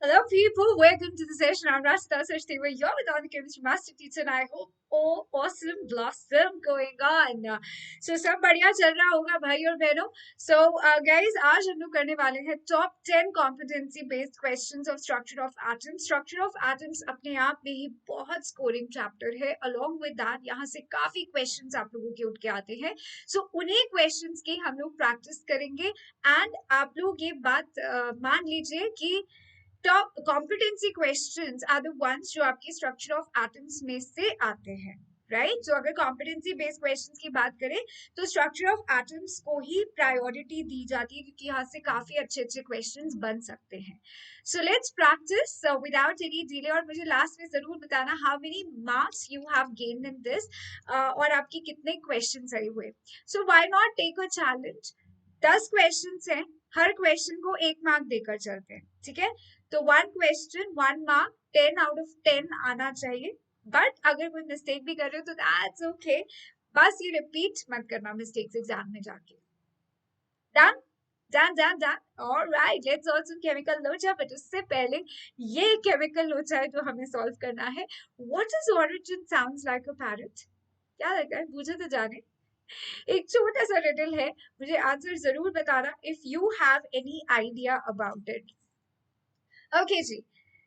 Hello, people. Welcome to the session. I'm Rasta Sashti. Where you're with the chemistry master teacher, and I hope all awesome blossom going on. So सब बढ़िया चल रहा होगा भाई और बहनों. So guys, आज हम लोग करने वाले हैं top 10 competency based questions of structure of atoms. Structure of atoms अपने आप में ही बहुत scoring chapter है. Along with that, यहाँ से काफी questions आप लोगों के उठ के आते हैं. So उन्हीं questions की हम लोग practice करेंगे. And आप लोग ये बात मान लीजिए कि top competency questions are the ones जो आपकी स्ट्रक्चर ऑफ एटम्स में से आते हैं, राइट. सो अगर कॉम्पिटेंसी बेस्ड क्वेश्चंस की बात करें तो स्ट्रक्चर ऑफ एटम्स को ही प्रायोरिटी दी जाती है क्योंकि यहाँ से काफी अच्छे अच्छे क्वेश्चंस बन सकते हैं. So let's practice without any delay. और मुझे लास्ट में जरूर बताना how many marks you have gained in this और आपकी कितने क्वेश्चन सही हुए. So why not take a challenge. 10 question हैं, हर क्वेश्चन को 1 मार्क देकर चलते हैं, ठीक है. तो 1 क्वेश्चन 1 मार्क, 10 आउट ऑफ 10 आना चाहिए. बट अगर कोई मिस्टेक भी कर रहे हो तो दैट्स ओके. बस ये रिपीट मत करना मिस्टेक्स एग्जाम में जाके. Done done done done. Alright, let's solve some chemical लोचा. बट उससे पहले ये केमिकल लोचा है जो हमें सॉल्व करना है. What is origin sounds like a parrot. क्या लगता है, पूछे तो जाने. एक छोटा सा रिडल है, मुझे आंसर जरूर बताना if you have any idea about it. Okay ji.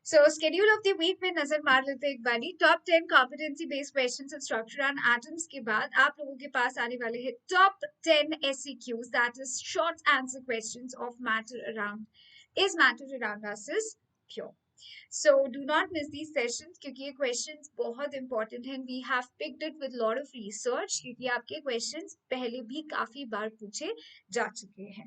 So schedule of the week में नजर मार लेते हैं एक बारी. Top 10 competency based questions of structure and atoms के बाद आप लोगों के पास आने वाले हैं top 10 SCQs, that is short answer questions of matter around is matter around us is pure. So do not miss these sessions क्योंकि ये questions बहुत important हैं. We have picked it with lot of research क्योंकि आपके questions पहले भी काफी बार पूछे जा चुके हैं.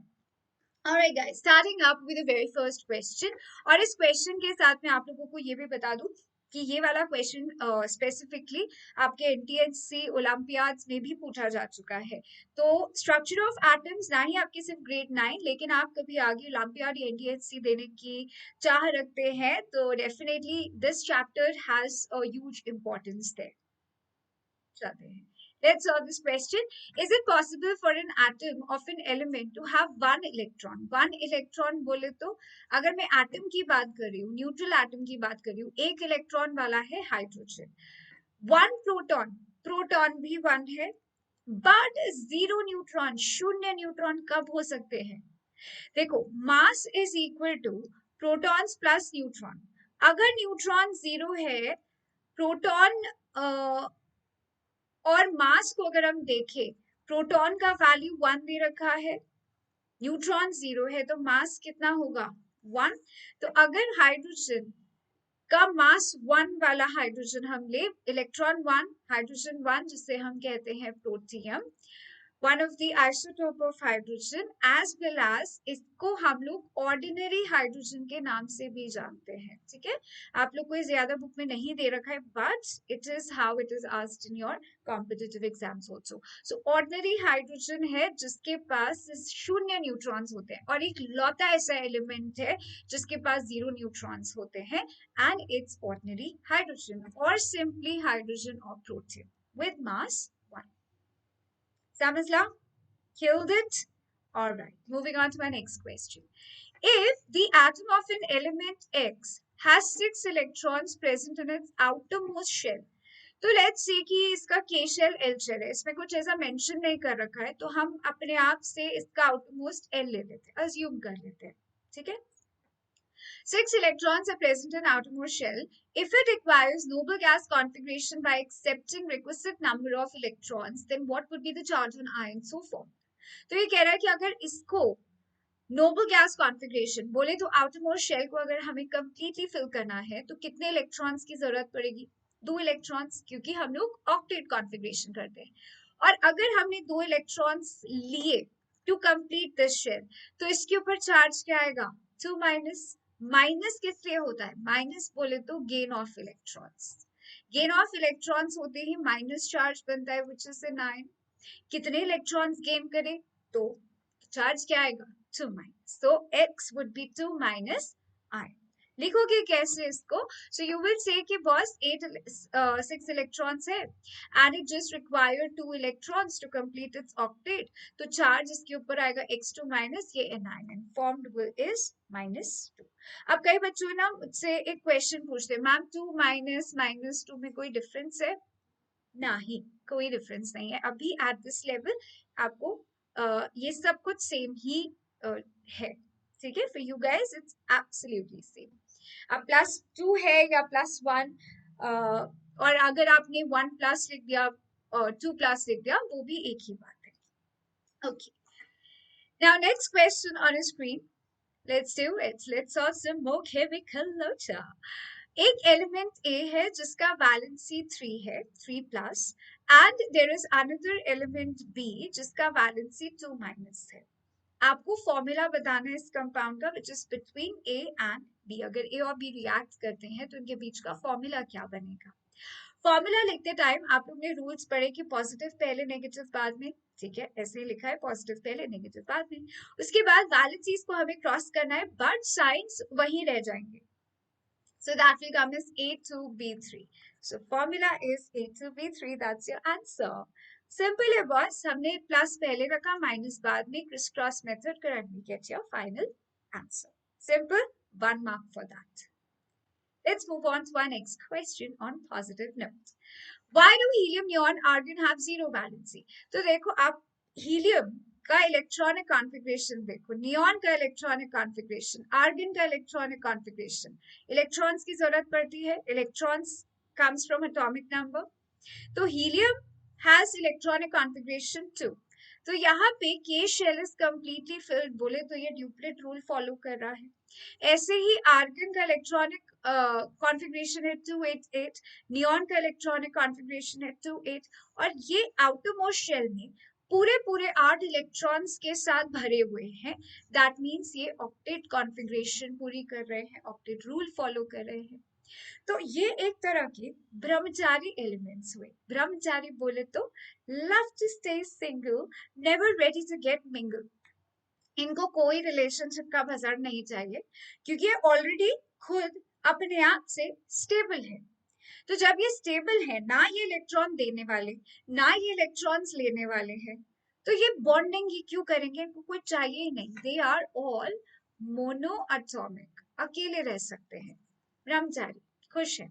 Alright guys, starting up with the very first question. और इस question के साथ में आप लोगों को ये भी बता दूं कि ये वाला क्वेश्चन स्पेसिफिकली आपके एनटीएचसी ओलंपियाड्स में भी पूछा जा चुका है. तो स्ट्रक्चर ऑफ एटम्स ना ही आपके सिर्फ ग्रेड 9, लेकिन आप कभी आगे ओलंपियाड या एनटीएचसी देने की चाह रखते हैं तो definitely this chapter has a huge importance there. चलते हैं. Let's solve this question. Is it possible for an atom of an element to have one electron? One electron बोले तो अगर मैं एटम की बात कर रही हूँ, न्यूट्रल एटम की बात कर रही हूँ, एक इलेक्ट्रॉन वाला है हाइड्रोजन. वन प्रोटॉन, प्रोटॉन भी वन है. बट जीरो न्यूट्रॉन, शून्य न्यूट्रॉन कब हो सकते हैं? देखो, mass is equal to protons plus neutron. अगर न्यूट्रॉन जीरो है, प्रोटॉन और मास को अगर हम देखें, प्रोटॉन का वैल्यू 1 दे रखा है, न्यूट्रॉन 0 है, तो मास कितना होगा? 1. तो अगर हाइड्रोजन का मास 1 वाला हाइड्रोजन हम ले, इलेक्ट्रॉन 1 हाइड्रोजन 1 जिसे हम कहते हैं protium, one of the isotope of hydrogen, as well as इसको हम लोग ऑर्डिनरी हाइड्रोजन के नाम से भी जानते हैं, ठीक है. आप लोग को ज्यादा बुक में नहीं दे रखा है, but it is how it is asked in your competitive exams also. So ordinary hydrogen है जिसके पास शून्य न्यूट्रॉन्स होते हैं, और एक लौता ऐसा एलिमेंट है जिसके पास 0 न्यूट्रॉन्स होते हैं, एंड इट्स ऑर्डिनरी हाइड्रोजन और simply hydrogen of protium with mass 1. Samizla? Killed it? Alright, moving on to my next question. If the atom of an element X has 6 electrons present in its outermost shell, तो let's say कि इसका K shell L shell है, इसमें कुछ ऐसा mention नहीं कर रखा है, तो हम अपने आप से इसका आउटरमोस्ट L ले लेते हैं, अज्यूम कर लेते हैं, ठीक है. 6 electrons are present in outermost shell. If it requires noble gas configuration by accepting requisite number of electrons, then what would be the charge on ion so formed? तो ये कह रहा है कि अगर इसको नोबल गैस कॉन्फ़िगरेशन बोले तो आउटरमोस्ट शेल को अगर हमें कंप्लीटली फिल करना है तो कितने इलेक्ट्रॉन्स की जरूरत पड़ेगी? 2 इलेक्ट्रॉन्स, क्योंकि हम लोग ऑक्टेट कॉन्फ़िगरेशन करते हैं. और अगर हमने 2 इलेक्ट्रॉन्स लिए टू कंप्लीट दिस शेल, तो इसके ऊपर चार्ज क्या आएगा? 2 माइनस. माइनस किस लिए होता है? माइनस बोले तो gain of electrons. Gain of electrons होते ही माइनस चार्ज बनता है, विच इज an ion. कितने इलेक्ट्रॉन्स गेन करें तो चार्ज क्या आएगा? 2 minus. So X would be 2 minus ion. लिखोगे कैसे इसको? सो यू विल से कि बॉस 6 इलेक्ट्रॉन्स है and it just require 2 electrons to complete its octet, तो चार्ज इसके ऊपर आएगा x2 माइनस ये anion एंड फॉर्म्ड इज -2। अब कई बच्चों ना मुझसे एक क्वेश्चन पूछते हैं, मैम 2 माइनस -2 में कोई डिफरेंस है? नहीं, कोई डिफरेंस नहीं है अभी एट दिस लेवल। आपको ये सब कुछ सेम ही है, ठीक है? For you guys it's absolutely same. अब +2 है या +1, और अगर आपने 1 प्लस लिख दिया और 2 प्लस लिख दिया, वो भी एक ही बात है। Okay, now next question on screen, let's do it, let's solve some more chemical लोचा। एक एलिमेंट A है जिसका वैलेंसी 3 है, 3 plus, and there is another element B जिसका वैलेंसी 2 माइनस है। आपको फॉर्मूला बताना है इस कंपाउंड का which is between A and B। अगर A और B रिएक्ट करते हैं तो इनके बीच का फॉर्मूला क्या बनेगा? फॉर्मूला लिखते टाइम आप लोग ने रूल्स पढ़े कि पॉजिटिव पहले नेगेटिव बाद में, ठीक है? ऐसे ही लिखा है, पॉजिटिव पहले नेगेटिव बाद में। उसके बाद वैलेंसीज को हमें क्रॉस करना है बट साइंस वही रह जाएंगे, so that will come as A2B3, so formula is A2B3, that's your answer। Simple है बॉस, हमने प्लस पहले रखा माइनस बाद में, क्रिस क्रॉस मेथड करेंगे, get your final answer. Simple, 1 mark for that। Let's move on to our next question on positive note। Why do helium, neon, argon have zero valency? तो देखो आप helium का electronic configuration देखो, neon का electronic configuration, argon का electronic configuration. Electrons की जरूरत पड़ती है, electrons comes from atomic number, तो हीलियम हैज इलेक्ट्रॉनिक कॉन्फ़िगरेशन 2। तो यहाँ पे के शेल इज कंप्लीटली फिल्ड बोले तो ये ड्यूप्लेट रूल फॉलो कर रहा है। ऐसे ही आर्गन का इलेक्ट्रॉनिक कॉन्फ़िगरेशन है 288, नियॉन का इलेक्ट्रॉनिक कॉन्फ़िगरेशन है 28, और ये आउटरमोस्ट शेल में पूरे पूरे 8 इलेक्ट्रॉन्स के साथ भरे हुए हैं। दैट मीन्स ये ऑक्टेट कॉन्फ़िगरेशन पूरी कर रहे हैं, ऑक्टेट रूल फॉलो कर रहे हैं। तो ये एक तरह के ब्रह्मचारी एलिमेंट्स हुए। ब्रह्मचारी बोले तो love to stay single, never ready to get mingle. इनको कोई रिलेशनशिप का बाजार नहीं चाहिए क्योंकि ये ऑलरेडी खुद अपने आप से स्टेबल है। तो जब ये स्टेबल है, ना ये इलेक्ट्रॉन देने वाले ना ये इलेक्ट्रॉन्स लेने वाले हैं, तो ये बॉन्डिंग ही क्यों करेंगे? इनको कोई चाहिए ही नहीं। They are all mono atomic, अकेले रह सकते हैं, ब्रह्मचारी, खुश है।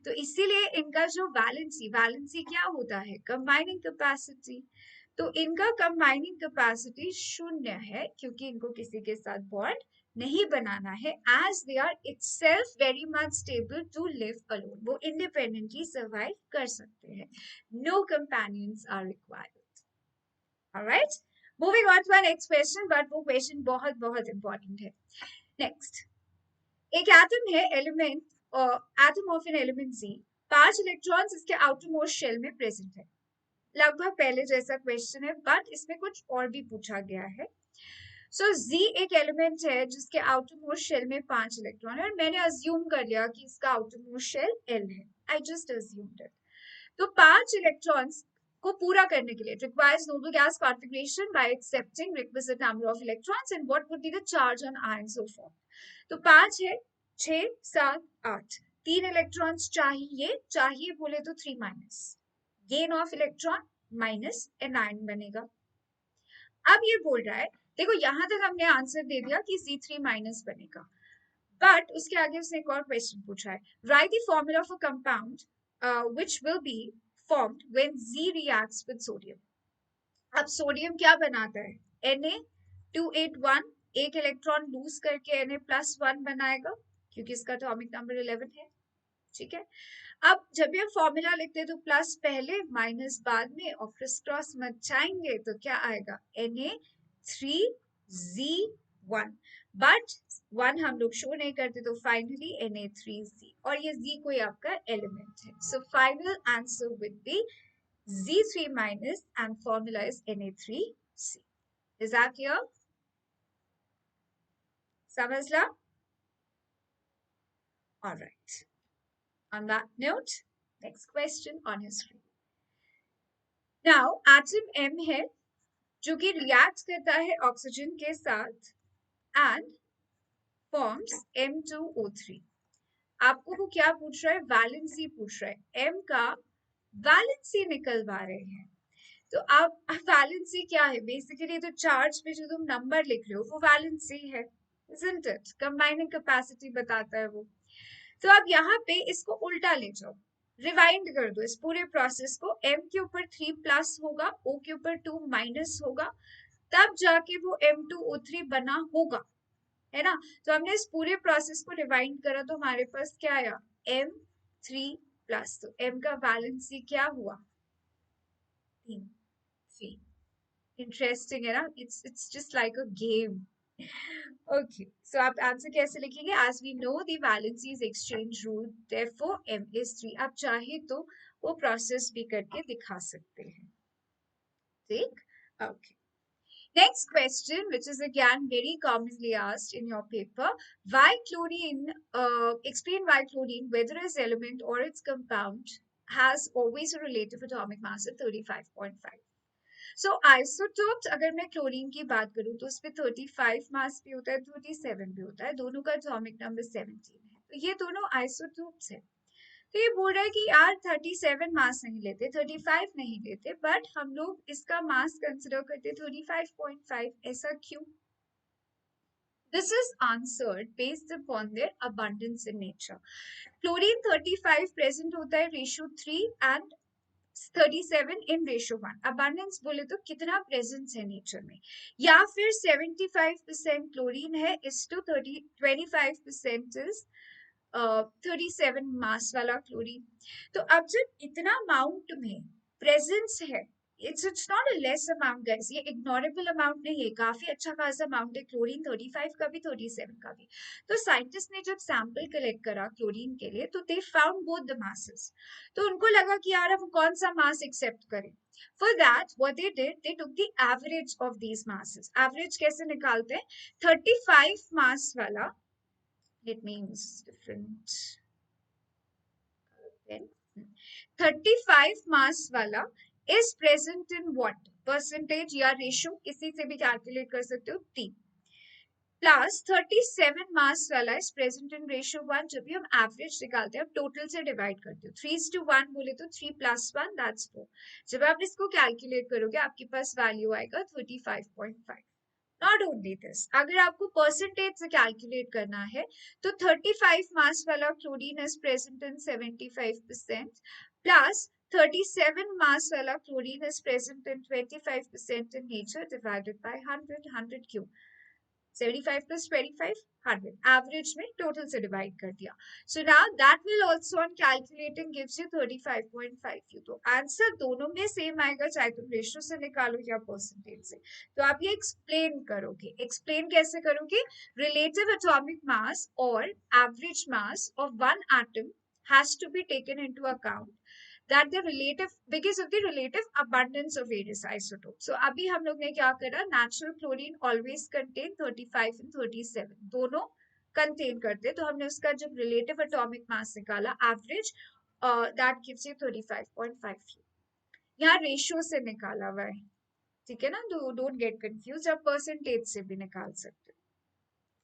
तो इसीलिए इनका जो वैलेंसी, वैलेंसी क्या होता है? Combining capacity. तो इनका कंबाइनिंग कैपेसिटी 0 है क्योंकि इनको किसी के साथ बॉन्ड नहीं बनाना है, as they are itself very much stable to live alone. वो इंडिपेंडेंटली सर्वाइव कर सकते हैं, no companions are required. Alright, moving on to our next question, but वो क्वेश्चन बहुत बहुत इंपॉर्टेंट है। नेक्स्ट, एक एटम है, element atom of an element Z, 5 electrons इसके आउटरमोस्ट शेल में प्रेजेंट है। लगभग पहले जैसा क्वेश्चन है बट इसमें कुछ और भी पूछा गया है। सो Z एक एलिमेंट है जिसके आउटरमोस्ट शेल में 5 इलेक्ट्रॉन है, और मैंने अज्यूम कर लिया कि इसका आउटरमोस्ट शेल L है। I just assumed it. तो 5 इलेक्ट्रॉन्स को पूरा करने के लिए requires noble gas configuration by accepting requisite number of electrons and what would be the charge on ions so forth। तो 5 है, 6, 7, 8, 3 इलेक्ट्रॉन्स चाहिए बोले तो 3 minus, gain of electron minus anion बनेगा। अब ये बोल रहा है, देखो यहां तक हमने आंसर दे दिया कि Z3 माइनस बनेगा, बट उसके आगे उसने एक और क्वेश्चन पूछा है, right the formula for compound which will be formed when Z reacts with sodium. अब सोडियम क्या बनाता है? Na281, एक इलेक्ट्रॉन लूज करके Na+1 बनाएगा क्योंकि इसका एटॉमिक नंबर 11 है, ठीक है? अब जब भी हम फॉर्मूला लिखते हैं तो प्लस पहले माइनस बाद में और क्रिस क्रॉस मचाएंगे तो क्या आएगा? Na3Z1, बट 1 हम लोग शो नहीं करते तो फाइनली Na3Z, और ये Z कोई आपका एलिमेंट है। So final answer will be Z3 minus and formula is Na3C। Is that clear? समझला? All right. On that note, next question on your screen. Now, atom M है जो कि react करता है ऑक्सीजन के साथ, एंड फॉर्म्स M2O3। आपको वो क्या पूछ रहा है, वैलेंसी पूछ रहा है, M का वैलेंसी निकलवा रहे हैं। तो आप वैलेंसी क्या है, बेसिकली तो चार्ज पे जो तुम नंबर लिख रहे हो वो वैलेंसी है, isn't it? कंबाइनिंग कैपेसिटी बताता है वो। तो अब यहाँ पे इसको उल्टा ले जाओ, रिवाइंड कर दो इस पूरे प्रोसेस को, M के ऊपर 3 प्लस होगा, O के ऊपर 2 माइनस होगा, तब जाके वो M2O3 बना होगा, है ना। तो हमने इस पूरे प्रोसेस को रिवाइंड करा तो हमारे पास क्या आया, M3 प्लस। तो M का वैलेंसी क्या हुआ, 3। इंटरेस्टिंग है ना, it's just like a game. Okay, so आप आंसर कैसे लिखेंगे, as we know the valency is exchange rule, therefore M is 3। आप चाहे तो वो प्रोसेस भी करके दिखा सकते हैं, ठीक। Okay, next question, which is again very commonly asked in your paper, why chlorine, explain why chlorine, whether its element or its compound, has always a relative atomic mass of 35.5। So isotopes, अगर मैं chlorine की बात करूं तो उसमें 35 मास भी होता है, 37 भी होता है, दोनों का एटॉमिक नंबर 17 है, तो ये दोनों आइसोटोप्स है। तो ये बोल रहा है कि यार 37 मास नहीं लेते, 35 नहीं लेते, बट हम लोग इसका मास कंसिडर करते 35.5, ऐसा क्यों? This is answered based upon their abundance in nature. Chlorine 35 present होता है ratio 3 and 37 in ratio 1। abundance बोले तो कितना प्रेजेंस है नेचर में, या फिर 75% क्लोरीन है इस टू 25% इज 37 मास वाला क्लोरीन। तो अब जब इतना अमाउंट में प्रेजेंस है, it's not a less amount guys, ये इग्नोरेबल अमाउंट नहीं है, काफी अच्छा खासा अमाउंट है क्लोरीन, 35 का भी 37 का भी। तो साइंटिस्ट ने जब सैंपल कलेक्ट करा क्लोरीन के लिए, तो they found both the masses. तो उनको लगा कि यार हम कौन सा मास एक्सेप्ट करें। For that what they did, they took the average of these masses. Average कैसे निकालते हैं, 35 मास वाला, it means different pen, 35 मास वाला is present in what percentage या रेशियो, किसी से भी कैलकुलेट कर सकते हो, 3 प्लस 37 मास वाला इज प्रेजेंट इन रेशियो 1। जब भी हम एवरेज निकालते हैं, टोटल से डिवाइड करते हो, 3:1 बोले तो 3 + 1 दैट्स 4। जब आप इसको कैलकुलेट करोगे आपके पास वैल्यू आएगा 35.5। नॉट ओनली दिस, अगर आपको परसेंटेज से कैलकुलेट करना है तो 35 मास वाला chlorine is present in 75% plus 37 मास वाला chlorine is present in 25% in nature, divided by 100। 100 क्यों, 75 plus 25, 100, एवरेज में टोटल से डिवाइड कर दिया। So now that will also on calculating gives you 35.5। तो आंसर दोनों में सेम आएगा, चाहे तुम रेशियो से निकालो या परसेंटेज से। तो आप ये एक्सप्लेन करोगे, एक्सप्लेन कैसे करोगे, रिलेटिव एटॉमिक मास और average mass of one atom has to be taken into account, that the relative, because of the relative abundance of various isotopes। So अभी हम लोग ने क्या करा, natural chlorine always contain 35 and 37, दोनों contain करते, तो हमने उसका जब relative atomic mass निकाला average, that gives you 35.5। यहाँ रेशियो से निकाला हुआ है, ठीक है ना, तो डोंट गेट कंफ्यूज, आप परसेंटेज से भी निकाल सकते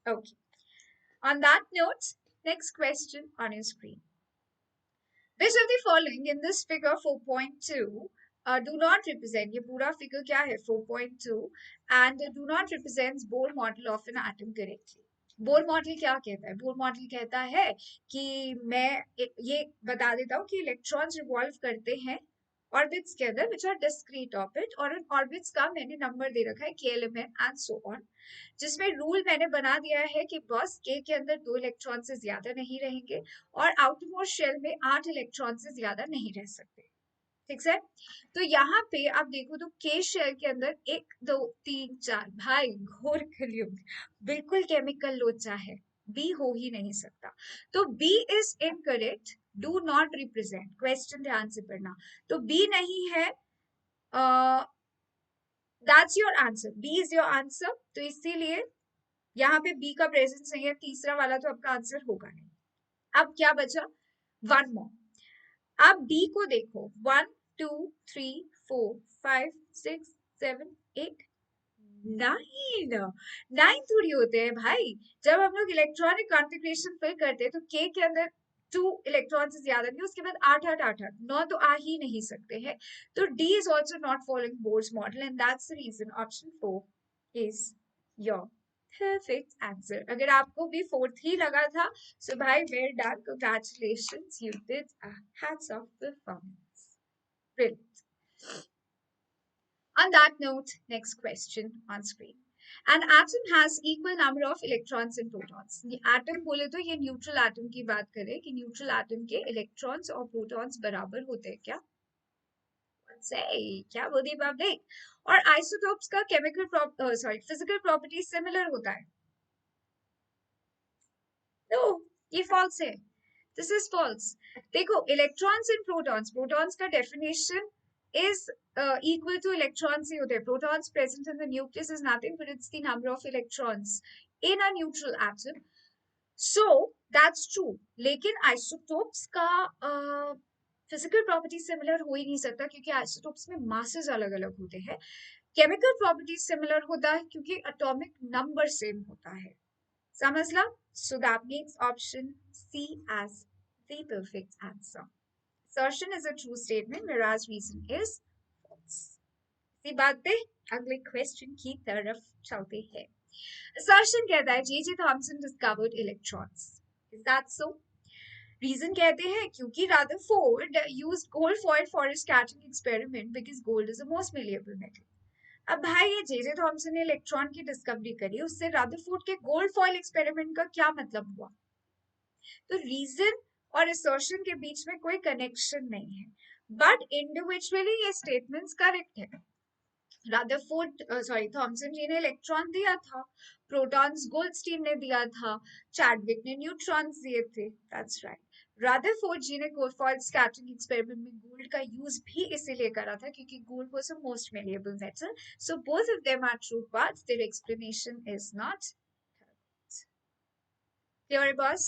हो। Okay, on that note, next question on your screen, which of the following in this figure 4.2 do not represent, ये पूरा figure क्या है 4.2, and do not represents Bohr model of an atom correctly। Bohr model क्या कहता है, Bohr model कहता है कि मैं ये बता देता हूँ कि इलेक्ट्रॉन्स रिवॉल्व करते हैं ऑर्बिट्स के अंदर विच आर डिस्क्रीट ऑर्बिट, और उन ऑर्बिट्स का मैंने नंबर दे रखा है KLMN एंड सो ऑन, जिसमें रूल मैंने बना दिया है कि बस K के अंदर 2 इलेक्ट्रॉन से ज्यादा नहीं रहेंगे और आउटरमोस्ट शेल में 8 इलेक्ट्रॉन से ज्यादा नहीं रह सकते, ठीक है। तो यहाँ पे आप देखो तो K शेल के अंदर 1 2 3 4, भाई घोर कलयुग, बिल्कुल केमिकल लोचा है, B हो ही नहीं सकता। तो B is incorrect, do not represent, question ध्यान से पढ़ना, तो B नहीं है, that's your answer, B is your answer. तो इसीलिए यहाँ पे B का प्रेजेंस नहीं है, तीसरा वाला तो आपका आंसर होगा नहीं। अब क्या बचा, वन मोर, आप B को देखो, 1 2 3 4 5 6 7 8 9 9 थोड़ी होते हैं भाई। जब हम लोग इलेक्ट्रॉनिक कॉन्फ़िगरेशन फिल करते हैं तो के अंदर 2 इलेक्ट्रॉन से ज्यादा नहीं, उसके बाद 8 9 तो आ ही नहीं सकते हैं। तो D is also not following Bohr's model and that's the reason option 4 is your perfect answer. अगर आपको भी फोर्थ ही लगा था, सो भाई well done, congratulations, you did hats off performance, brilliant. On that note, next question on screen. An atom has equal number of electrons and protons. ये atom बोले तो ये neutral atom की बात करें कि neutral atom के electrons और protons बराबर होते हैं क्या? Say, क्या बोली पब्लिक? और isotopes का physical property similar होता है? No, ये false है. This is false. देखो, electrons and protons का definition is equal to electrons ही होते हैं. Protons present in the nucleus is nothing but it's the number of electrons in a neutral atom. So that's true. लेकिन isotopes का physical property similar हो ही नहीं सकता क्योंकि isotopes में masses अलग-अलग होते हैं. Chemical property similar होता है क्योंकि atomic number same होता है. समझला? So that makes option C as the perfect answer. Assertion is a true statement, whereas reason is false. इसी बात पे अगले क्वेश्चन की तरफ चलते हैं. Assertion कहता है J.J. Thomson discovered electrons. Is that so? Reason कहते हैं क्योंकि Rutherford used gold foil for his scattering experiment because gold is the most malleable metal. अब भाई ये J.J. थॉमसन ने इलेक्ट्रॉन की डिस्कवरी करी, उससे रदरफोर्ड के गोल्ड फॉइल एक्सपेरिमेंट का क्या मतलब हुआ? तो रीजन और असर्शन के बीच में कोई कनेक्शन नहीं है, बट इंडिविजुअली ये स्टेटमेंट्स करेक्ट है. थॉमसन जी ने इलेक्ट्रॉन दिया था, प्रोटॉन्स गोल्डस्टीन ने दिया था, चैडविक ने न्यूट्रॉन्स दिए थे. That's right. रदरफोर्ड जी ने कोलफॉइड स्कैटरिंग एक्सपेरिमेंट में गोल्ड का यूज भी इसीलिए करा था क्योंकि gold was the most malleable metal. So both of them are true but their explanation is not clear boss.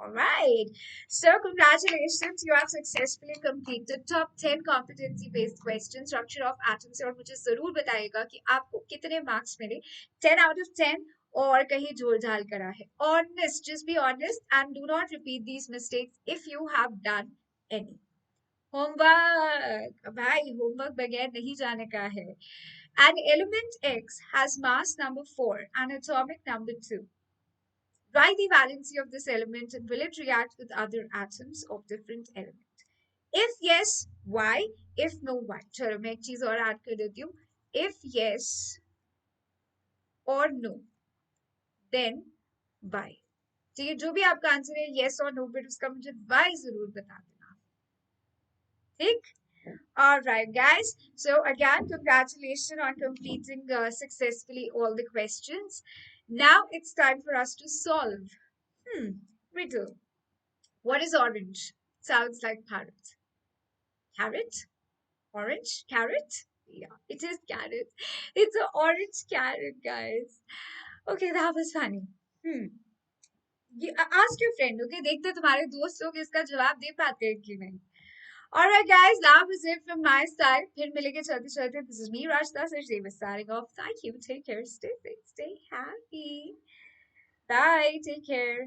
All right. So congratulations, you have successfully completed top 10 competency-based questions, structure of atoms. और मुझे जरूर बताइएगा कि आपको कितने marks मिले 10 out of 10 और कहीं झोल झाल करा है. Honest, just be honest and do not repeat these mistakes if you have done any. Homework, भाई homework बगैर नहीं जाने का है. An element X has mass number 4 and atomic number 2. Write the valency of this element and will it react with other atoms of different element? If yes, why? If no, why? चलो मैं एक चीज और add कर देती हूँ. If yes or no, then why? ठीक है, जो भी आपका आंसर है yes or no, फिर उसका मुझे why जरूर बता देना. ठीक? All right, guys. So again, congratulations on completing successfully all the questions. Now it's time for us to solve. Riddle. What is orange? Sounds like parrot. Carrot? Orange? Carrot? Yeah, it is carrot. It's an orange carrot, guys. Okay, that was funny. Ask your friend, okay? देखते तुम्हारे दोस्त लोग इसका जवाब दे पाते हैं कि नहीं. Alright, guys, that was it from my side. फिर मिलेंगे चलते चलते. This is me, Rashda Sachdeva, signing off. Thank you. Take care. Stay safe. Stay happy. Bye. Take care.